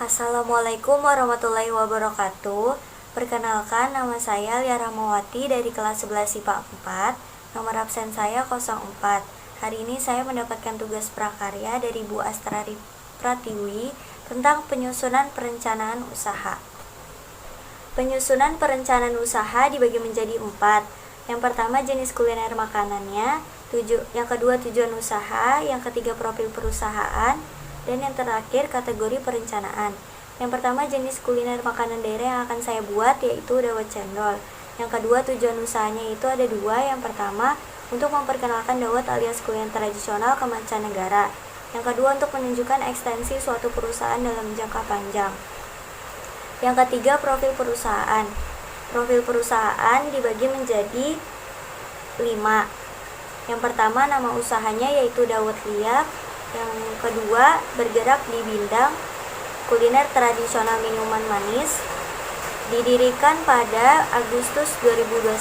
Assalamualaikum warahmatullahi wabarakatuh. Perkenalkan, nama saya Lia Rahmawati dari kelas 11 IPA 4. Nomor absen saya 04. Hari ini saya mendapatkan tugas prakarya dari Bu Astrari Pratiwi tentang penyusunan perencanaan usaha. Penyusunan perencanaan usaha dibagi menjadi 4. Yang pertama, jenis kuliner makanannya, yang kedua tujuan usaha, yang ketiga profil perusahaan, dan yang terakhir kategori perencanaan. Yang pertama, jenis kuliner makanan daerah yang akan saya buat yaitu dawet cendol. Yang kedua, tujuan usahanya itu ada dua. Yang pertama, untuk memperkenalkan dawet alias kuliner tradisional ke mancanegara. Yang kedua, untuk menunjukkan ekstensi suatu perusahaan dalam jangka panjang. Yang ketiga, profil perusahaan. Profil perusahaan dibagi menjadi 5. Yang pertama, nama usahanya yaitu Dawet Lia. Yang kedua, bergerak di bidang kuliner tradisional minuman manis, didirikan pada Agustus 2021.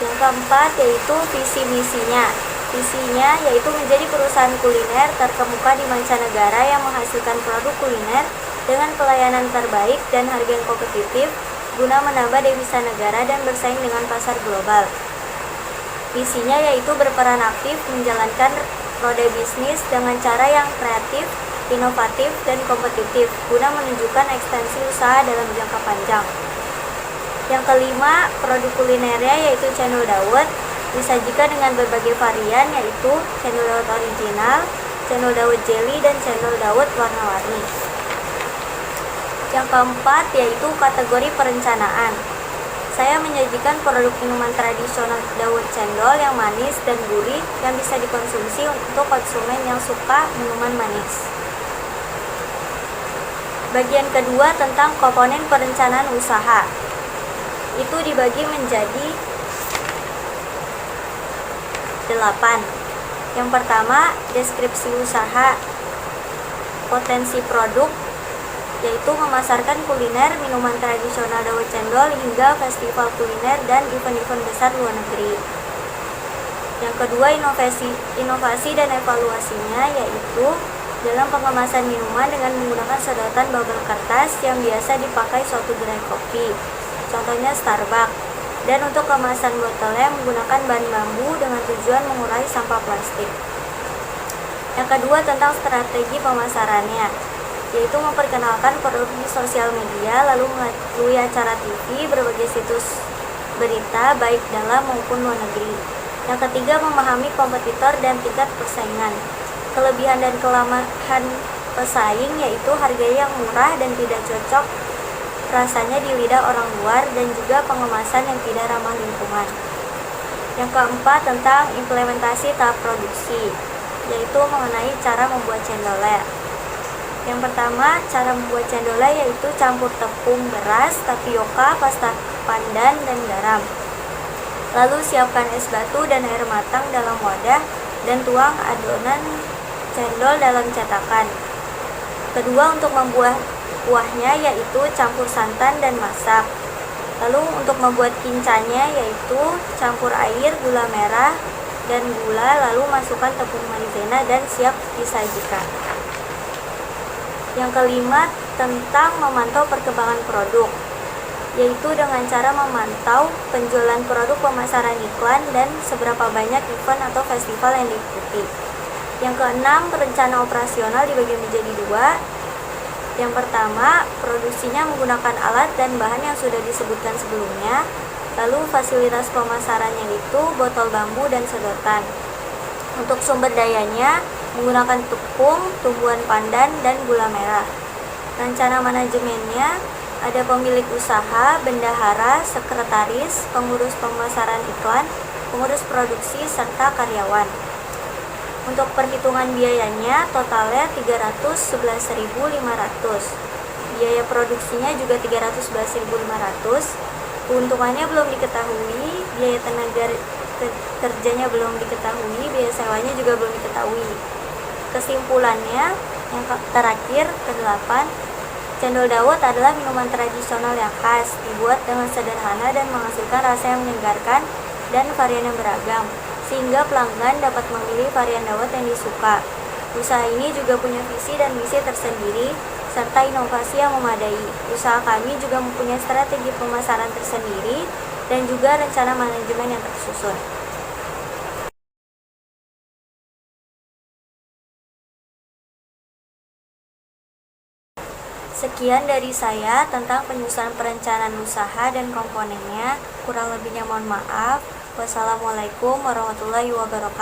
Yang keempat yaitu visi misinya. Visinya yaitu menjadi perusahaan kuliner terkemuka di mancanegara yang menghasilkan produk kuliner dengan pelayanan terbaik dan harga yang kompetitif guna menambah devisa negara dan bersaing dengan pasar global. Visinya yaitu berperan aktif menjalankan roda bisnis dengan cara yang kreatif, inovatif, dan kompetitif guna menunjukkan ekstensi usaha dalam jangka panjang. Yang kelima, produk kulinernya yaitu cendol dawet, disajikan dengan berbagai varian yaitu cendol dawet original, cendol dawet jelly, dan cendol dawet warna-warni. Yang keempat yaitu kategori perencanaan. Saya menyajikan produk minuman tradisional dawet cendol yang manis dan gurih yang bisa dikonsumsi untuk konsumen yang suka minuman manis. Bagian kedua tentang komponen perencanaan usaha. Itu dibagi menjadi 8. Yang pertama, deskripsi usaha, potensi produk, yaitu memasarkan kuliner minuman tradisional dawet cendol hingga festival kuliner dan event-event besar luar negeri. Yang kedua, inovasi dan evaluasinya, yaitu dalam pengemasan minuman dengan menggunakan sedotan bubble kertas yang biasa dipakai suatu gerai kopi, contohnya Starbucks, dan untuk kemasan botolnya menggunakan bahan bambu dengan tujuan mengurangi sampah plastik. Yang kedua, tentang strategi pemasarannya, yaitu memperkenalkan produk di sosial media, lalu melalui acara TV, berbagai situs berita baik dalam maupun luar negeri. Yang ketiga, memahami kompetitor dan tingkat persaingan. Kelebihan dan kelemahan pesaing yaitu harganya yang murah dan tidak cocok rasanya di lidah orang luar, dan juga pengemasan yang tidak ramah lingkungan. Yang keempat, tentang implementasi tahap produksi, yaitu mengenai cara membuat cendolnya. Yang pertama, cara membuat cendolnya yaitu campur tepung beras, tapioka, pasta pandan, dan garam. Lalu siapkan es batu dan air matang dalam wadah dan tuang adonan cendol dalam cetakan. Kedua, untuk membuat kuahnya yaitu campur santan dan masak. Lalu untuk membuat kincanya yaitu campur air, gula merah, dan gula, lalu masukkan tepung maizena dan siap disajikan. Yang kelima, tentang memantau perkembangan produk, yaitu dengan cara memantau penjualan produk, pemasaran iklan, dan seberapa banyak event atau festival yang diikuti. Yang keenam, rencana operasional dibagi menjadi 2. Yang pertama, produksinya menggunakan alat dan bahan yang sudah disebutkan sebelumnya. Lalu fasilitas pemasarannya itu botol bambu dan sedotan. Untuk sumber dayanya menggunakan tepung, tumbuhan pandan, dan gula merah. Rencana manajemennya ada pemilik usaha, bendahara, sekretaris, pengurus pemasaran iklan, pengurus produksi, serta karyawan. Untuk perhitungan biayanya totalnya 311.500. Biaya produksinya juga 311.500. Keuntungannya belum diketahui, biaya tenaga kerjanya belum diketahui, biaya sewanya juga belum diketahui. Kesimpulannya, yang terakhir, ke-8, cendol dawet adalah minuman tradisional yang khas, dibuat dengan sederhana dan menghasilkan rasa yang menyegarkan dan varian yang beragam, sehingga pelanggan dapat memilih varian dawet yang disuka. Usaha ini juga punya visi dan misi tersendiri, serta inovasi yang memadai. Usaha kami juga mempunyai strategi pemasaran tersendiri dan juga rencana manajemen yang tersusun. Sekian dari saya tentang penyusunan perencanaan usaha dan komponennya. Kurang lebihnya mohon maaf. Wassalamualaikum warahmatullahi wabarakatuh.